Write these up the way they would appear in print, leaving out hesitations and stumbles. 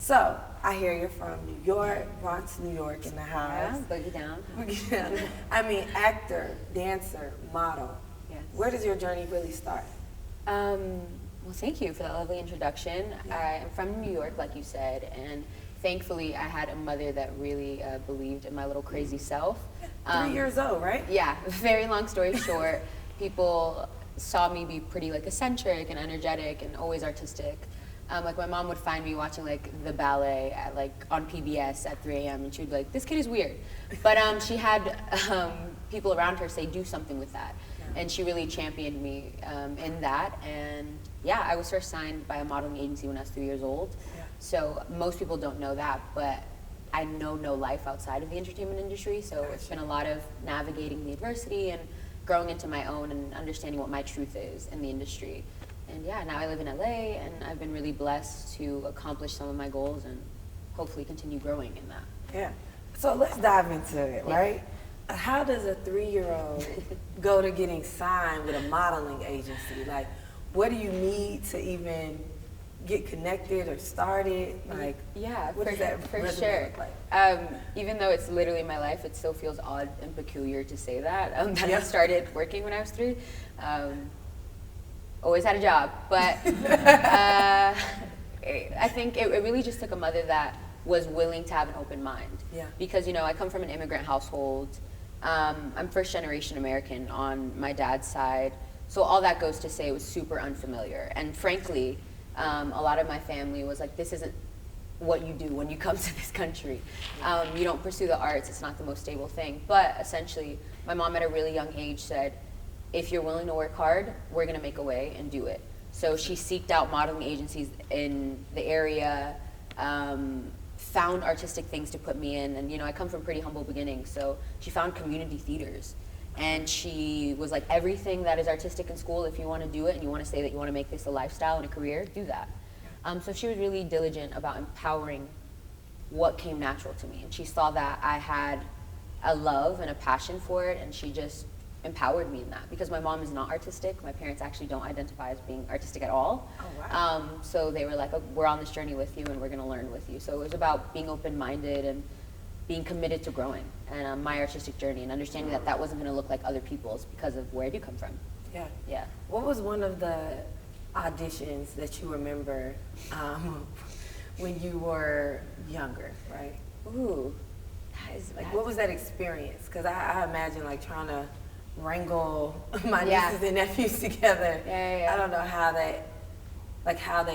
So, I hear you're from New York, Bronx, New York in the house. Yeah, boogie down. Boogie down. I mean, actor, dancer, model. Yes. Where does your journey really start? Well, thank you for that lovely introduction. Yeah. I'm from New York, like you said, and thankfully I had a mother that really believed in my little crazy self. 3 years old, right? Yeah, very long story short, people saw me be pretty like eccentric and energetic and always artistic. Like my mom would find me watching like the ballet at like on PBS at 3 a.m. and she would be like, this kid is weird. But she had people around her say, do something with that. Yeah. And she really championed me in that. And yeah, I was first signed by a modeling agency when I was 3 years old. Yeah. So most people don't know that, but I know no life outside of the entertainment industry. So it's been a lot of navigating the adversity and growing into my own and understanding what my truth is in the industry. And yeah, now I live in LA and I've been really blessed to accomplish some of my goals and hopefully continue growing in that. Yeah. So let's dive into it, right? How does a 3-year-old go to getting signed with a modeling agency? Like, what do you need to even get connected or started? Like, yeah, what does that for resume sure. look like? Even though it's literally my life, it still feels odd and peculiar to say that. I started working when I was 3. Always had a job, but I think it really just took a mother that was willing to have an open mind. Yeah. Because, you know, I come from an immigrant household. I'm first generation American on my dad's side. So all that goes to say it was super unfamiliar. And frankly, a lot of my family was like, this isn't what you do when you come to this country. You don't pursue the arts, it's not the most stable thing. But essentially, my mom at a really young age said, if you're willing to work hard, we're gonna make a way and do it. So she seeked out modeling agencies in the area, found artistic things to put me in. And you know, I come from pretty humble beginnings, so she found community theaters. And she was like, everything that is artistic in school, if you wanna do it and you wanna say that you wanna make this a lifestyle and a career, do that. So she was really diligent about empowering what came natural to me. And she saw that I had a love and a passion for it, and she just empowered me in that. Because my mom is not artistic. My parents actually don't identify as being artistic at all. Oh, wow. So they were like, oh, we're on this journey with you and we're gonna learn with you. So it was about being open-minded and being committed to growing and my artistic journey and understanding that that wasn't gonna look like other people's because of where I do come from. Yeah. Yeah. What was one of the auditions that you remember when you were younger, right? Ooh, that is like, what was that experience? Because I imagine like trying to wrangle my nieces and nephews together. I don't know how they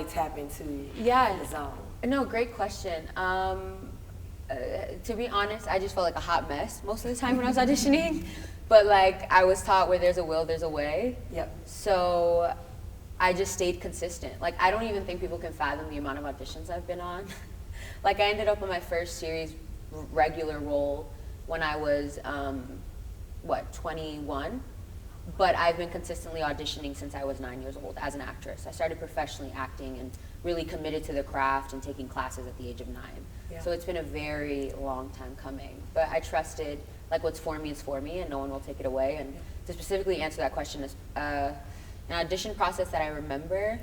tap into the zone. No, great question. To be honest, I just felt like a hot mess most of the time when I was auditioning. But like I was taught where there's a will, there's a way. Yep. So I just stayed consistent. Like I don't even think people can fathom the amount of auditions I've been on. Like I ended up on my first series regular role when I was 21, but I've been consistently auditioning since I was 9 years old as an actress. I started professionally acting and really committed to the craft and taking classes at the age of 9. Yeah. So it's been a very long time coming, but I trusted like what's for me is for me and no one will take it away. And to specifically answer that question is an audition process that I remember,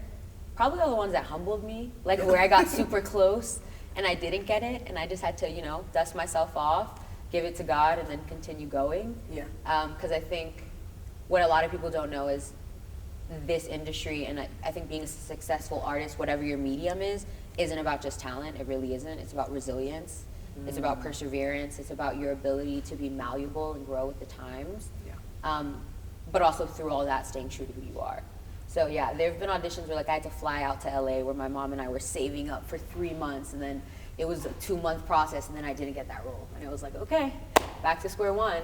probably all the ones that humbled me, like where I got super close and I didn't get it and I just had to, you know, dust myself off, give it to God, and then continue going. Yeah. Because I think what a lot of people don't know is this industry, and I think being a successful artist, whatever your medium is, isn't about just talent. It really isn't. It's about resilience. It's about perseverance. It's about your ability to be malleable and grow with the times. Yeah. But also through all that, staying true to who you are. So yeah, there have been auditions where like I had to fly out to LA where my mom and I were saving up for 3 months, and then it was a 2-month process, and then I didn't get that role. And it was like, okay, back to square one.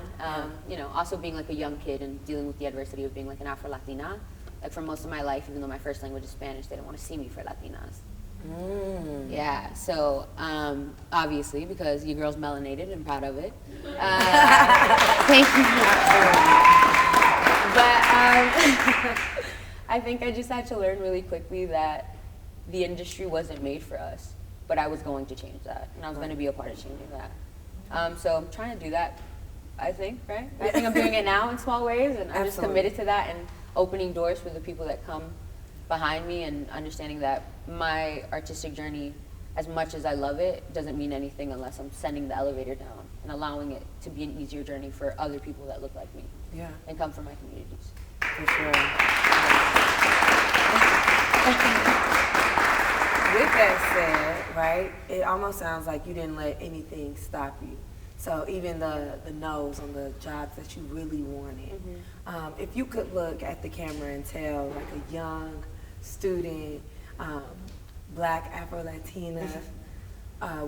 You know, also being like a young kid and dealing with the adversity of being like an Afro-Latina. Like for most of my life, even though my first language is Spanish, they didn't want to see me for Latinas. Yeah, so obviously, because your girl's melanated and proud of it. Thank you. But I think I just had to learn really quickly that the industry wasn't made for us, but I was going to change that, and I was going to be a part of changing that. So I'm trying to do that, I think, right? I think I'm doing it now in small ways, and I'm just committed to that and opening doors for the people that come behind me and understanding that my artistic journey as much as I love it, doesn't mean anything unless I'm sending the elevator down and allowing it to be an easier journey for other people that look like me and come from my communities. For sure. With that said, right, it almost sounds like you didn't let anything stop you. So even the no's on the jobs that you really wanted. If you could look at the camera and tell like a young student, Black Afro-Latina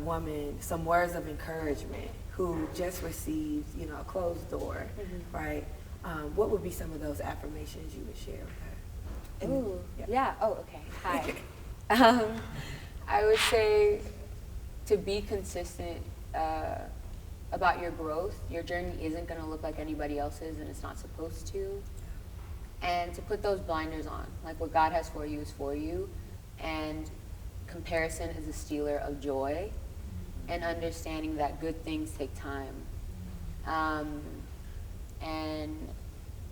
woman some words of encouragement who just received, a closed door, right? What would be some of those affirmations you would share with her? Ooh, yeah. Oh, okay. Hi. I would say to be consistent about your growth. Your journey isn't going to look like anybody else's, and it's not supposed to. And to put those blinders on, like what God has for you is for you, and comparison is a stealer of joy, and understanding that good things take time. And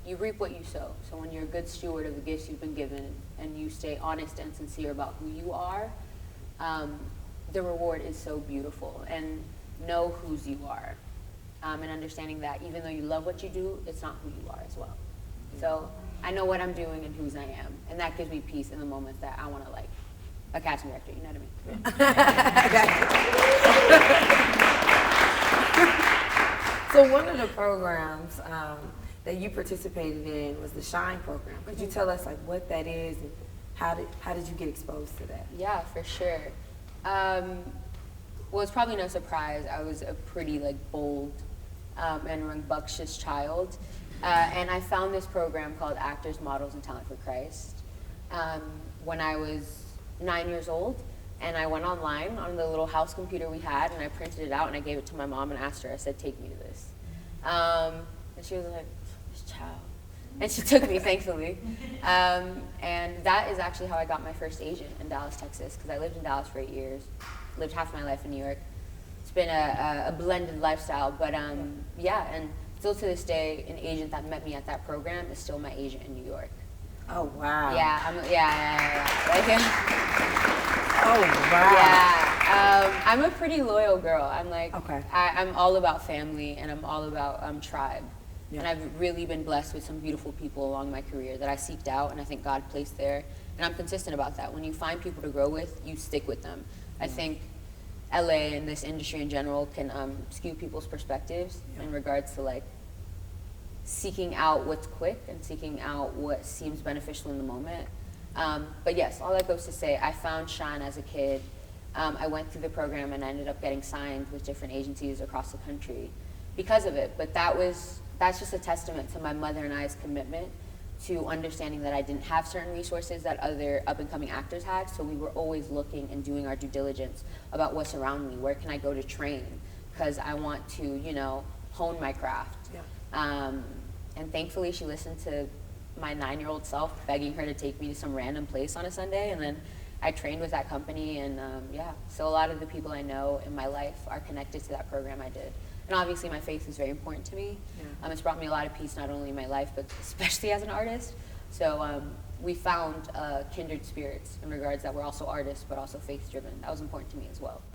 you reap what you sow. So when you're a good steward of the gifts you've been given, and you stay honest and sincere about who you are, the reward is so beautiful. And know whose you are, and understanding that even though you love what you do, it's not who you are as well. So I know what I'm doing and whose I am, and that gives me peace in the moment that I want to like a casting director, you know what I mean? So one of the programs that you participated in was the Shine program. Could you tell us like what that is and how did you get exposed to that? Yeah, for sure. Well, it's probably no surprise. I was a pretty like bold and rambunctious child, and I found this program called Actors, Models, and Talent for Christ when I was 9 years old, and I went online on the little house computer we had, and I printed it out and I gave it to my mom and asked her. I said, "Take me to this," and she was like, "This child," and she took me, thankfully. And that is actually how I got my first agent in Dallas, Texas, because I lived in Dallas for 8 years. Lived half my life in New York. It's been a blended lifestyle, but yeah, and still to this day, an agent that met me at that program is still my agent in New York. Oh wow. Yeah, Like, oh wow. Yeah, I'm a pretty loyal girl. I'm like, okay. I'm all about family, and I'm all about tribe. Yeah. And I've really been blessed with some beautiful people along my career that I seeked out, and I think God placed there. And I'm consistent about that. When you find people to grow with, you stick with them. I think LA and this industry in general can skew people's perspectives in regards to like seeking out what's quick and seeking out what seems beneficial in the moment. But yes, all that goes to say, I found Shine as a kid. I went through the program and I ended up getting signed with different agencies across the country because of it. But that's just a testament to my mother and I's commitment to understanding that I didn't have certain resources that other up-and-coming actors had, so we were always looking and doing our due diligence about what's around me. Where can I go to train? Because I want to, hone my craft. Yeah. And thankfully, she listened to my 9-year-old self begging her to take me to some random place on a Sunday, and then I trained with that company, and so a lot of the people I know in my life are connected to that program I did. And obviously my faith is very important to me. Yeah. It's brought me a lot of peace, not only in my life, but especially as an artist. So we found kindred spirits in regards that we're also artists, but also faith-driven. That was important to me as well.